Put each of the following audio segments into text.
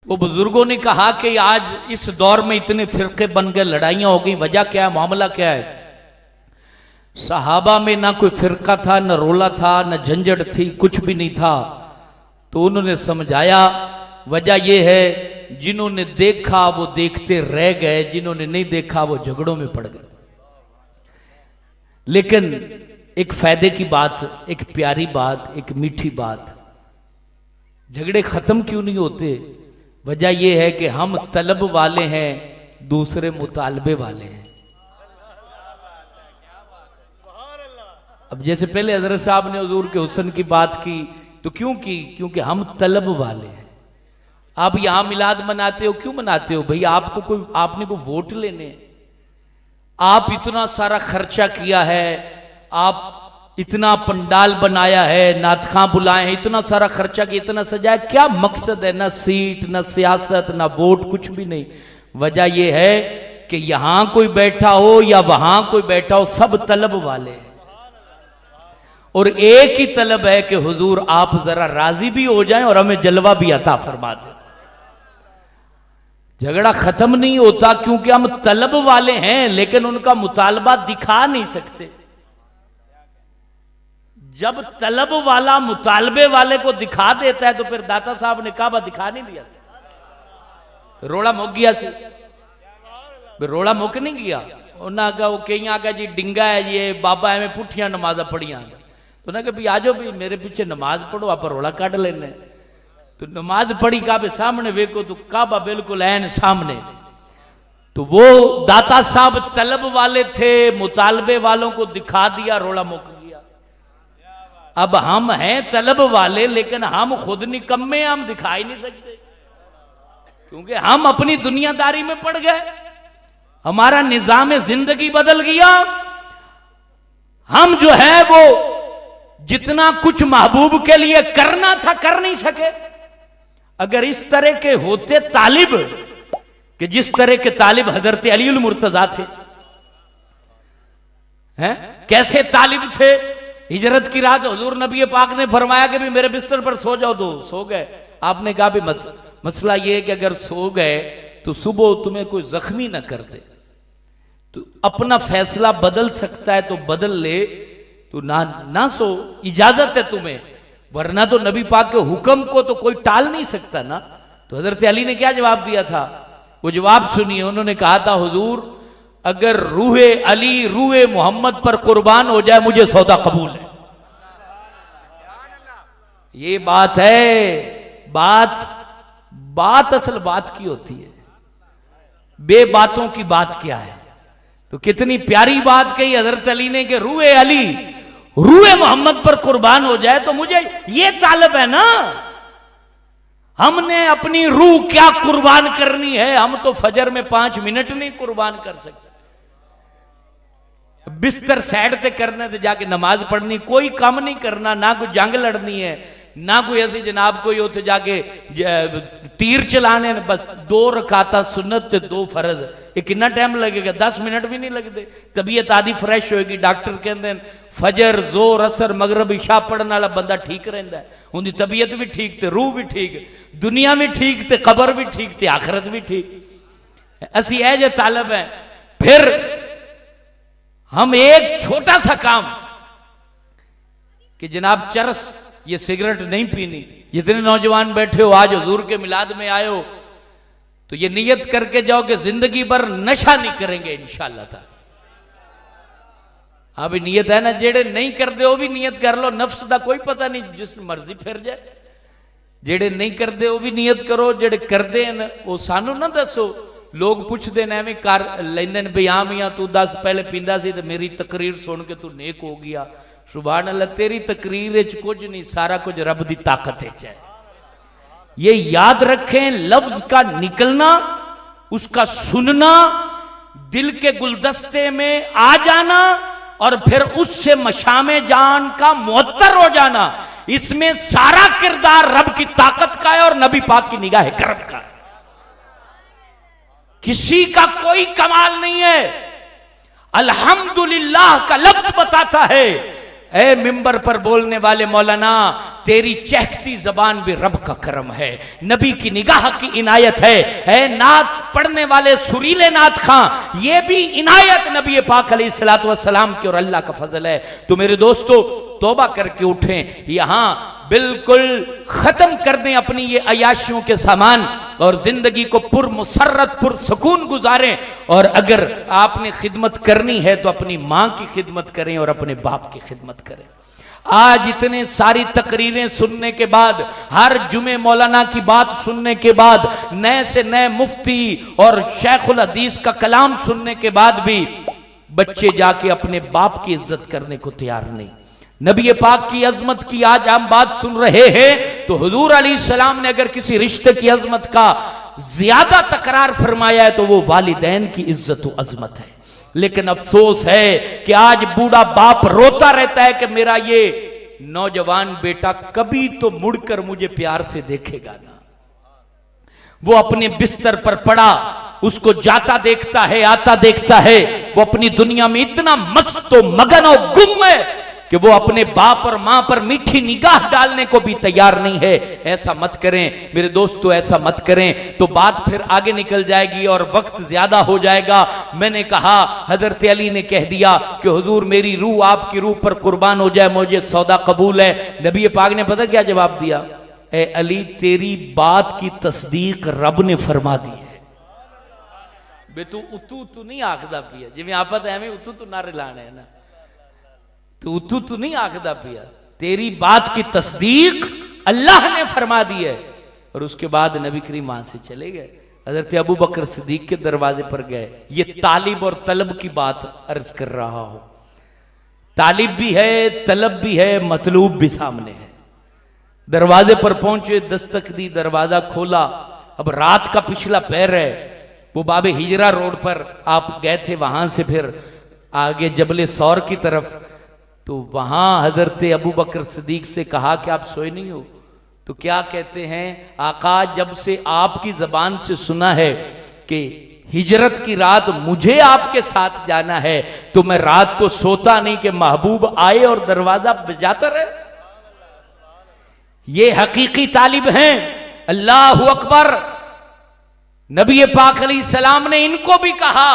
वो बुजुर्गों ने कहा कि आज इस दौर में इतने फिरके बन गए, लड़ाइयां हो गई, वजह क्या है, मामला क्या है। सहाबा में ना कोई फिरका था, न रोला था, न झंझट थी, कुछ भी नहीं था। तो उन्होंने समझाया वजह यह है जिन्होंने देखा वो देखते रह गए, जिन्होंने नहीं देखा वो झगड़ों में पड़ गए। लेकिन एक फायदे की बात, एक प्यारी बात, एक मीठी बात, झगड़े खत्म क्यों नहीं होते? वजह यह है कि हम तलब वाले हैं, दूसरे मुतालबे वाले हैं। अब जैसे पहले हजरत साहब ने हुजूर के हुस्न की बात की तो क्यों की? क्योंकि हम तलब वाले हैं। आप यहां मिलाद मनाते हो, क्यों मनाते हो भाई? आपने कोई वोट लेने? आप इतना सारा खर्चा किया है, आप इतना पंडाल बनाया है, नातखां बुलाए हैं, इतना सारा खर्चा किया, इतना सजाया, क्या मकसद है? ना सीट, ना सियासत, ना वोट, कुछ भी नहीं। वजह यह है कि यहां कोई बैठा हो या वहां कोई बैठा हो, सब तलब वाले हैं। और एक ही तलब है कि हुजूर आप जरा राजी भी हो जाएं और हमें जलवा भी अता फरमा दें। झगड़ा खत्म नहीं होता क्योंकि हम तलब वाले हैं, लेकिन उनका मुतालबा दिखा नहीं सकते। जब तलब वाला मुतालबे वाले को दिखा देता है तो फिर दाता साहब ने काबा दिखा नहीं दिया था, रोड़ा मुक गया से, रोड़ा मुक नहीं गया। उन्हें कहा वो कई आगा जी डिंगा है ये बाबा एवं पुठिया नमाजा पढ़िया, तो उन्हें कहा भी आ जाओ भी मेरे पीछे नमाज पढ़ो, आप रोड़ा काट लेने। तो नमाज पढ़ी काबे सामने, वेखो तो काबा बिल्कुल ऐन सामने। तो वो दाता साहब तलब वाले थे, मुतालबे वालों को दिखा दिया, रोड़ा मुक गया। अब हम हैं तलब वाले, लेकिन हम खुद निकम्मे, हम दिखाई नहीं सकते क्योंकि हम अपनी दुनियादारी में पड़ गए। हमारा निजाम जिंदगी बदल गया। हम जो है वो जितना कुछ महबूब के लिए करना था कर नहीं सके। अगर इस तरह के होते तालिब कि जिस तरह के तालिब हजरत अली उल मुर्तजा थे, हैं कैसे तालिब थे, हिजरत की रात हुजूर नबी पाक ने फरमाया कि भी मेरे बिस्तर पर सो जाओ, तो सो गए। आपने कहा भी मसला यह है कि अगर सो गए तो सुबह तुम्हें कोई जख्मी ना कर दे, तो अपना फैसला बदल सकता है तो बदल ले, तो ना सो, इजाजत है तुम्हें, वरना तो नबी पाक के हुक्म को तो कोई टाल नहीं सकता ना। तो हजरत अली ने क्या जवाब दिया था? वो जवाब सुनिए। उन्होंने कहा था हुजूर अगर रूहे अली रूहे मोहम्मद पर कुर्बान हो जाए मुझे सौदा कबूल है। ये बात है। बात असल बात की होती है, बेबातों की बात क्या है। तो कितनी प्यारी बात कही हजरत अली ने कि रूहे अली रूहे मोहम्मद पर कुर्बान हो जाए तो मुझे ये तालब है ना। हमने अपनी रूह क्या कुर्बान करनी है? हम तो फजर में 5 मिनट नहीं कुर्बान कर सकते। बिस्तर साइड ते करने ते जाके नमाज पढ़नी, कोई काम नहीं करना, ना कोई जंग लड़नी है, ना कोई ऐसी जनाब कोई उठ जाके तीर चलाने, बस 2 रकाता सुन्नत ते 2 फर्ज। ये कितना टाइम लगेगा? 10 मिनट भी नहीं लगते। तबीयत आदि फ्रेश होएगी। डॉक्टर कहते हैं फजर जोर असर मगरब इशा पढ़ने वाला बंदा ठीक रहता है, उनकी तबीयत भी ठीक, ते रूह भी ठीक, दुनिया भी ठीक, ते कबर भी ठीक, ते आखिरत भी ठीक। असी ऐजे तालब हैं। फिर हम एक छोटा सा काम कि जनाब चरस, ये सिगरेट नहीं पीनी। जितने नौजवान बैठे हो आज हुजूर के मिलाद में आए हो तो ये नियत करके जाओ कि जिंदगी भर नशा नहीं करेंगे इंशाअल्लाह ताला। अभी नियत है ना, जेड़े नहीं करते वो भी नियत कर लो। नफ्स का कोई पता नहीं, जिस मर्जी फिर जाए। जेड़े नहीं करते वो भी नियत करो, जेड़े करते हैं वो सानू ना दसो। लोग पूछते हैं एवं कर लेंदे ने भी हाँ मियां तू दस पहले पींदा सी तो मेरी तकरीर सुन के तू नेक हो गया। सुभान अल्लाह, तेरी तकरीर च कुछ नहीं, सारा कुछ रब की ताकत है। ये याद रखें, लफ्ज का निकलना, उसका सुनना, दिल के गुलदस्ते में आ जाना और फिर उससे मशामे जान का मुअत्तर हो जाना, इसमें सारा किरदार रब की ताकत का है और नबी पाक की निगाह करम का है। किसी का कोई कमाल नहीं है। अल्हम्दुलिल्लाह का लफ्ज बताता है। ए मिंबर पर बोलने वाले मौलाना, तेरी चहकती जबान भी रब का करम है, नबी की निगाह की इनायत है नात पढ़ने वाले सुरीले नात खां, ये भी इनायत नबी पाक अलैहिस्सलातु वस्सलाम की और अल्लाह का फजल है। तो मेरे दोस्तों तौबा करके उठें, यहां बिल्कुल खत्म कर दें अपनी ये अयाशियों के सामान और जिंदगी को पुरमुसर्रत पुरसुकून गुजारें। और अगर आपने खिदमत करनी है तो अपनी मां की खिदमत करें और अपने बाप की खिदमत करें। आज इतने सारी तकरीरें सुनने के बाद, हर जुमे मौलाना की बात सुनने के बाद, नए से नए मुफ्ती और शेखुल हदीस का कलाम सुनने के बाद भी बच्चे जाके अपने बाप की इज्जत करने को तैयार नहीं। नबी पाक की अजमत की आज हम बात सुन रहे हैं तो हुजूर अलैहिस्सलाम ने अगर किसी रिश्ते की अजमत का ज्यादा तकरार फरमाया है तो वो वालिदैन की इज्जत व अजमत है। लेकिन अफसोस है कि आज बूढ़ा बाप रोता रहता है कि मेरा ये नौजवान बेटा कभी तो मुड़कर मुझे प्यार से देखेगा ना। वो अपने बिस्तर पर पड़ा, उसको जाता देखता है, आता देखता है, वो अपनी दुनिया में इतना मस्त और मगन और गुम है कि वो अपने बाप और मां पर मीठी निगाह डालने को भी तैयार नहीं है। ऐसा मत करें मेरे दोस्तों, ऐसा मत करें तो बात फिर आगे निकल जाएगी और वक्त ज्यादा हो जाएगा। मैंने कहा, हजरत अली ने कह दिया कि हुजूर मेरी रूह आपकी रूह पर कुर्बान हो जाए, मुझे सौदा कबूल है। नबी पाक ने पता क्या जवाब दिया? ए अली तेरी बात की तस्दीक रब ने फरमा दी है। बे तू उतू तू नहीं आखदा पिया, जिवें आपत एवें उतू तू नारे लाने है ना, तो उतू तू नहीं आखदा पिया, तेरी बात की तस्दीक अल्लाह ने फरमा दी है। और उसके बाद नबी करीम वहां से चले गए, हजरत अबू बकर सिद्दीक के दरवाजे पर गए। ये तालिब और तलब की बात अर्ज कर रहा हूं, तालिब भी है, तलब भी है, मतलूब भी सामने है। दरवाजे पर पहुंचे, दस्तक दी, दरवाजा खोला। अब रात का पिछला पैर है, वो बाबे हिजरा रोड पर आप गए थे, वहां से फिर आगे जबले सौर की तरफ, तो वहां हजरत अबू बकर सिद्दीक से कहा कि आप सोए नहीं हो? तो क्या कहते हैं, आका जब से आपकी जबान से सुना है कि हिजरत की रात मुझे आपके साथ जाना है तो मैं रात को सोता नहीं कि महबूब आए और दरवाजा बजाता रहे। ये हकीकी तालिब हैं। अल्लाह अकबर। नबी पाक अलैहिस्सलाम ने इनको भी कहा,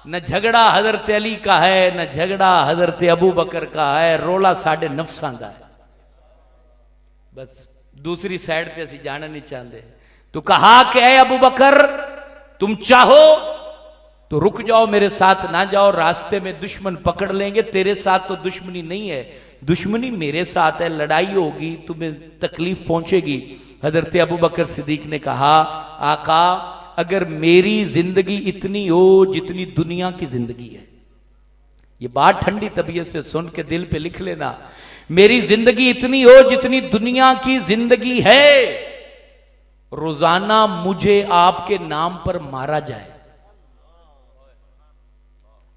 न झगड़ा हजरत अली का है, न झगड़ा हजरत अबू बकर का है, रोला साढ़े नफ्सां दा है। बस दूसरी साइड पे असं जाना नहीं चाहते। तो कहा कि ऐ अबू बकर तुम चाहो तो रुक जाओ, मेरे साथ ना जाओ, रास्ते में दुश्मन पकड़ लेंगे, तेरे साथ तो दुश्मनी नहीं है, दुश्मनी मेरे साथ है, लड़ाई होगी, तुम्हें तकलीफ पहुंचेगी। हजरत अबू बकर सिद्दीक ने कहा, आका अगर मेरी जिंदगी इतनी हो जितनी दुनिया की जिंदगी है, ये बात ठंडी तबीयत से सुन के दिल पे लिख लेना, मेरी जिंदगी इतनी हो जितनी दुनिया की जिंदगी है, रोजाना मुझे आपके नाम पर मारा जाए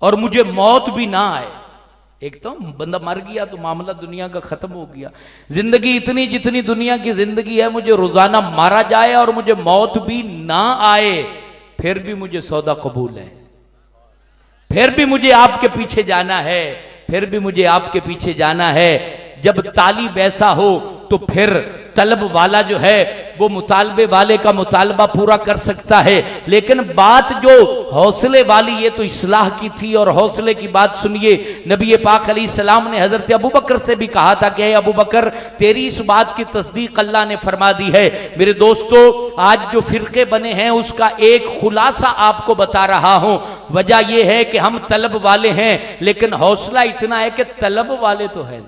और मुझे मौत भी ना आए। एक तो बंदा मर गया तो मामला दुनिया का खत्म हो गया। जिंदगी इतनी जितनी दुनिया की जिंदगी है, मुझे रोजाना मारा जाए और मुझे मौत भी ना आए, फिर भी मुझे सौदा कबूल है, फिर भी मुझे आपके पीछे जाना है, फिर भी मुझे आपके पीछे जाना है। जब तालिब ऐसा हो तो फिर तलब वाला जो है वो मुतालबे वाले का मुतालबा पूरा कर सकता है। लेकिन बात जो हौसले वाली, ये तो इस्लाह की थी और हौसले की बात सुनिए। नबी पाक अलैहिस्सलाम ने हजरत अबू बकर से भी कहा था कि अबू बकर तेरी इस बात की तस्दीक अल्लाह ने फरमा दी है। मेरे दोस्तों आज जो फिरके बने हैं उसका एक खुलासा आपको बता रहा हूं। वजह यह है कि हम तलब वाले हैं, लेकिन हौसला इतना है कि तलब वाले तो है।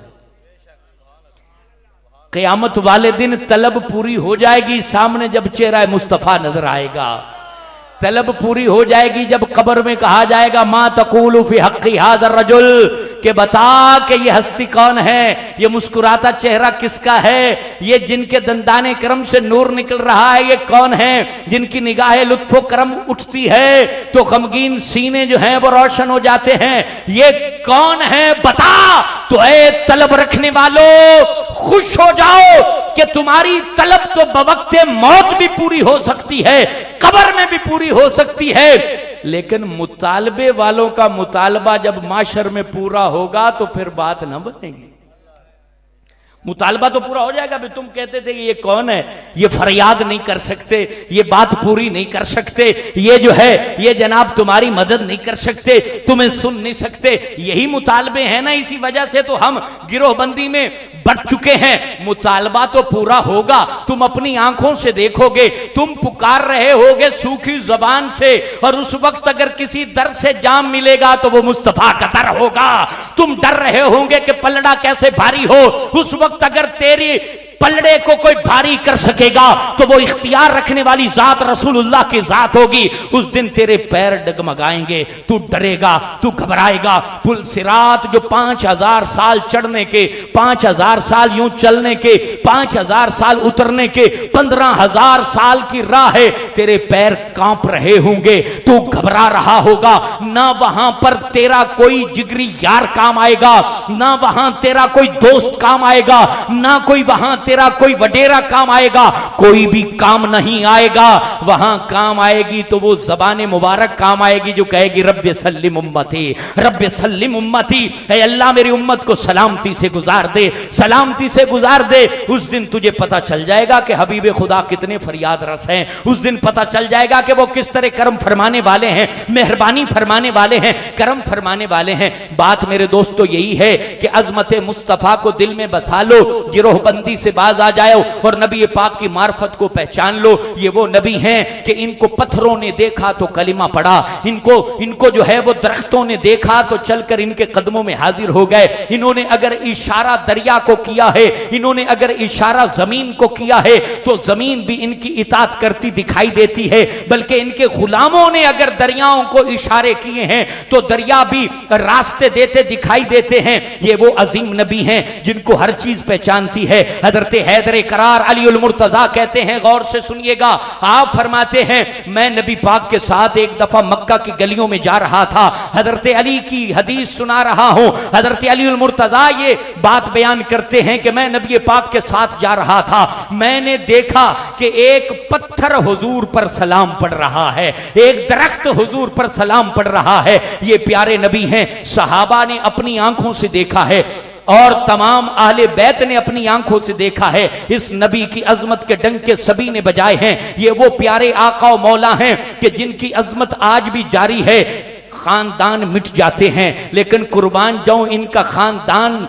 क़यामत वाले दिन तलब पूरी हो जाएगी, सामने जब चेहरा मुस्तफ़ा नजर आएगा। तलब पूरी हो जाएगी जब कब्र में कहा जाएगा मा तक़ूलु फ़ी हक़्क़ि हाज़ा रजुल, के बता कि ये हस्ती कौन है, ये मुस्कुराता चेहरा किसका है, ये जिनके दंदाने करम से नूर निकल रहा है ये कौन है, जिनकी निगाहें लुत्फ़ो करम उठती है तो गमगीन सीने जो हैं वो रोशन हो जाते हैं, ये कौन है बता। तो ऐ तलब रखने वालों खुश हो जाओ कि तुम्हारी तलब तो बवक्ते मौत भी पूरी हो सकती है, कब्र में भी पूरी हो सकती है, लेकिन मुतालबे वालों का मुतालबा जब माशर में पूरा होगा तो फिर बात न बनेगी। मुतालबा तो पूरा हो जाएगा। भी तुम कहते थे कि ये कौन है, ये फरियाद नहीं कर सकते, ये बात पूरी नहीं कर सकते, ये जो है ये जनाब तुम्हारी मदद नहीं कर सकते, तुम्हें सुन नहीं सकते, यही मुतालबे हैं ना। इसी वजह से तो हम गिरोहबंदी में बढ़ चुके हैं। मुतालबा तो पूरा होगा, तुम अपनी आंखों से देखोगे, तुम पुकार रहे होगे सूखी जबान से, और उस वक्त अगर किसी दर से जाम मिलेगा तो वो मुस्तफा का दर होगा। तुम डर रहे होंगे कि पलड़ा कैसे भारी हो, उस वक्त अगर तेरी पलड़े को कोई भारी कर सकेगा तो वो इख्तियार रखने वाली जात रसूलुल्लाह की जात होगी। उस दिन तेरे पैर डगमगाएंगे, तू डरेगा, तू घबराएगा। पुल सिरात जो 5000 साल चढ़ने के, 5000 साल यूं चलने के, 5000 साल उतरने के, 15000 साल की राह है, तेरे पैर कांप रहे होंगे, तू घबरा रहा होगा। ना वहां पर तेरा कोई जिगरी यार काम आएगा, ना वहां तेरा कोई दोस्त काम आएगा, ना कोई वहां तेरा कोई वडेरा काम आएगा, कोई भी काम नहीं आएगा। वहां काम आएगी तो वो ज़बान मुबारक काम आएगी जो कहेगी रब्बे सल्लिम उम्मती, रब्बे सल्लिम उम्मती, ऐ अल्लाह मेरी उम्मत को सलामती से गुजार दे, सलामती से गुजार दे। उस दिन तुझे पता चल जाएगा कि हबीब खुदा कितने फरियाद रस हैं। उस दिन पता चल जाएगा कि वो किस तरह करम फरमाने वाले हैं, मेहरबानी फरमाने वाले हैं, करम फरमाने वाले हैं। बात मेरे दोस्तों यही है कि अजमत मुस्तफ़ा को दिल में बसा लो, गिरोहबंदी से बाज आ जाओ और नबी पाक की मार्फत को पहचान लो। ये वो नबी हैं कि इनको पत्थरों ने देखा तो कलिमा पढ़ा, इनको जो है वो दरख्तों ने देखा तो चलकर इनके कदमों में हाजिर हो गए। इन्होंने अगर इशारा दरिया को किया है, इन्होंने अगर इशारा जमीन को किया है तो जमीन भी इनकी इताअत करती दिखाई देती है। बल्कि इनके गुलामों ने अगर दरियाओं को इशारे किए हैं तो दरिया भी रास्ते देते दिखाई देते हैं। ये वो अजीम नबी हैं जिनको हर चीज पहचानती है। हजरत हैदर करार अली उल मुर्तजा कहते हैं, गौर से सुनिएगा, आप फरमाते हैं मैं नबी पाक के साथ एक दफा मक्का की गलियों में जा रहा था, हजरत अली की हदीस सुना रहा हूं। हजरत अली उल मुर्तजा ये बात बयान करते हैं कि मैं नबी पाक के साथ जा रहा था, मैंने देखा कि एक पत्थर हुजूर पर सलाम पढ़ रहा है, एक दरख्त हुजूर पर सलाम पढ़ रहा है। ये प्यारे नबी हैं, सहाबा ने अपनी आंखों से देखा है और तमाम अहले बैत ने अपनी आंखों से देखा है। इस नबी की अजमत के डंके सभी ने बजाए हैं। ये वो प्यारे आका और मौला हैं कि जिनकी अजमत आज भी जारी है। खानदान मिट जाते हैं लेकिन कुर्बान जाऊं इनका खानदान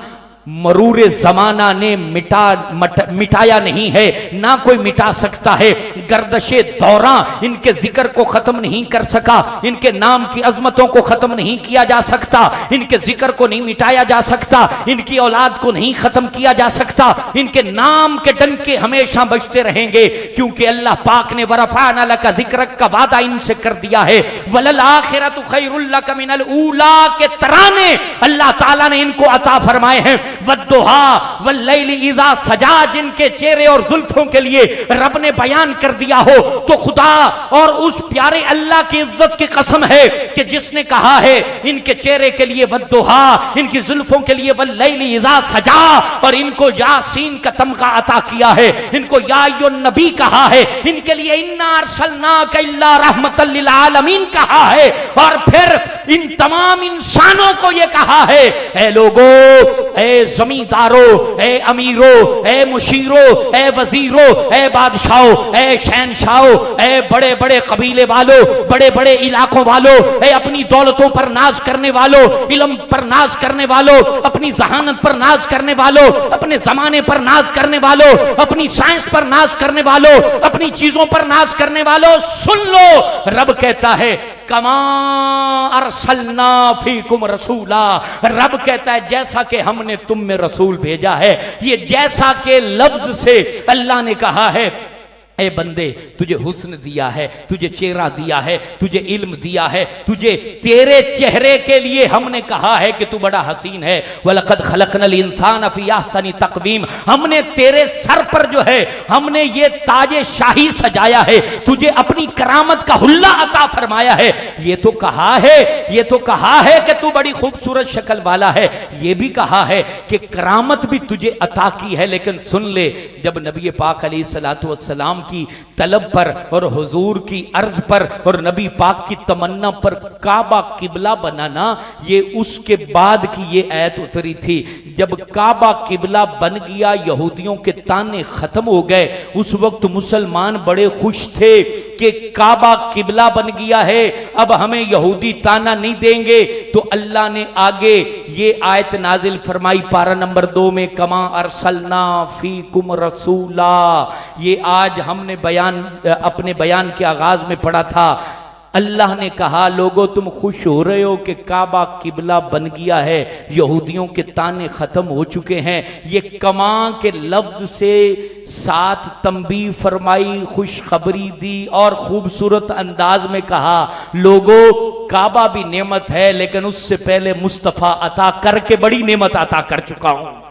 मरूरे जमाना ने मिटाया नहीं है, ना कोई मिटा सकता है। गर्दशे दौरा इनके जिक्र को खत्म नहीं कर सका, इनके नाम की अजमतों को खत्म नहीं किया जा सकता, इनके जिक्र को नहीं मिटाया जा सकता, इनकी औलाद को नहीं खत्म किया जा सकता। इनके नाम के डंके हमेशा बजते रहेंगे क्योंकि अल्लाह पाक ने वरफाना लका जिक्रक का वादा इनसे कर दिया है। वलल आखिरतु खैरुल लका मिनल ऊला के तराने अल्लाह ताला ने इनको अता फरमाए हैं। वद्दुहा वल्लैलि इज़ा सजा, जिनके चेहरे और जुल्फों के लिए रब ने बयान कर दिया हो तो खुदा और उस प्यारे अल्लाह की इज्जत की कसम है कि जिसने कहा है इनके चेहरे के लिए वद्दुहा, इनकी जुल्फों के लिए वल्लैलि इज़ा सजा, और इनको यासीन का तमगा अता किया है, इनको या अय्युहन नबी कहा है, इनके लिए इन्ना अरसलनाका इल्ला रहमतल लिल आलमीन कहा है, और फिर इन तमाम इंसानों को यह कहा है ऐ लोगो, ऐ जमींदारों, ए अमीरों, ए मुशीरों, ए वजीरों, ए बादशाहों, ए शहनशाहों, ए बड़े बड़े कबीले वालों, बड़े बड़े इलाकों वालों, ए अपनी दौलतों पर नाज करने वालों, इल्म पर नाज करने वालों, अपनी जहानत पर नाज करने वालों, अपने जमाने पर नाज करने वालों, अपनी साइंस पर नाज करने वालों, अपनी चीजों पर नाज करने वालों, सुन लो, रब कहता है कमा अरसलना फीकुम रसूला, रब कहता है जैसा कि हमने तुम में रसूल भेजा है। ये जैसा के लफ्ज से अल्लाह ने कहा है ए बंदे तुझे हुस्न दिया है, तुझे चेहरा दिया है, तुझे इल्म दिया है, तुझे तेरे चेहरे के लिए हमने कहा है कि तू बड़ा हसीन है। वलक़द खलक़नल इंसान फ़ी अहसनि तक़वीम, हमने तेरे सर पर जो है हमने ये ताजे शाही सजाया है, तुझे अपनी करामत का हुल्ला अता फरमाया है। ये तो कहा है, ये तो कहा है कि तू बड़ी खूबसूरत शक्ल वाला है, ये भी कहा है कि करामत भी तुझे अता की है। लेकिन सुन ले, जब नबी पाक अलैहिस्सलातु वस्सलाम की तलब पर और हुजूर की अर्ज पर और नबी पाक की तमन्ना पर काबा किबला बनाना, ये उसके बाद की ये आयत उतरी थी। जब काबा किबला बन गया, यहूदियों के ताने खत्म हो गए। उस वक्त मुसलमान बड़े खुश थे कि काबा किबला बन गया है, अब हमें यहूदी ताना नहीं देंगे। तो अल्लाह ने आगे ये आयत नाजिल फरमाई पारा नंबर 2 में, कमा अरसलना फीकुम रसूला। ये आज हमने अपने बयान के आगाज में पढ़ा था। अल्लाह ने कहा, लोगों तुम खुश हो रहे हो कि काबा किबला बन गया है, यहूदियों के ताने खत्म हो चुके हैं। ये कमा के लफ्ज से साथ तंबी फरमाई, खुशखबरी दी और खूबसूरत अंदाज में कहा, लोगों काबा भी नेमत है, लेकिन उससे पहले मुस्तफ़ा अता करके बड़ी नेमत अता कर चुका हूं।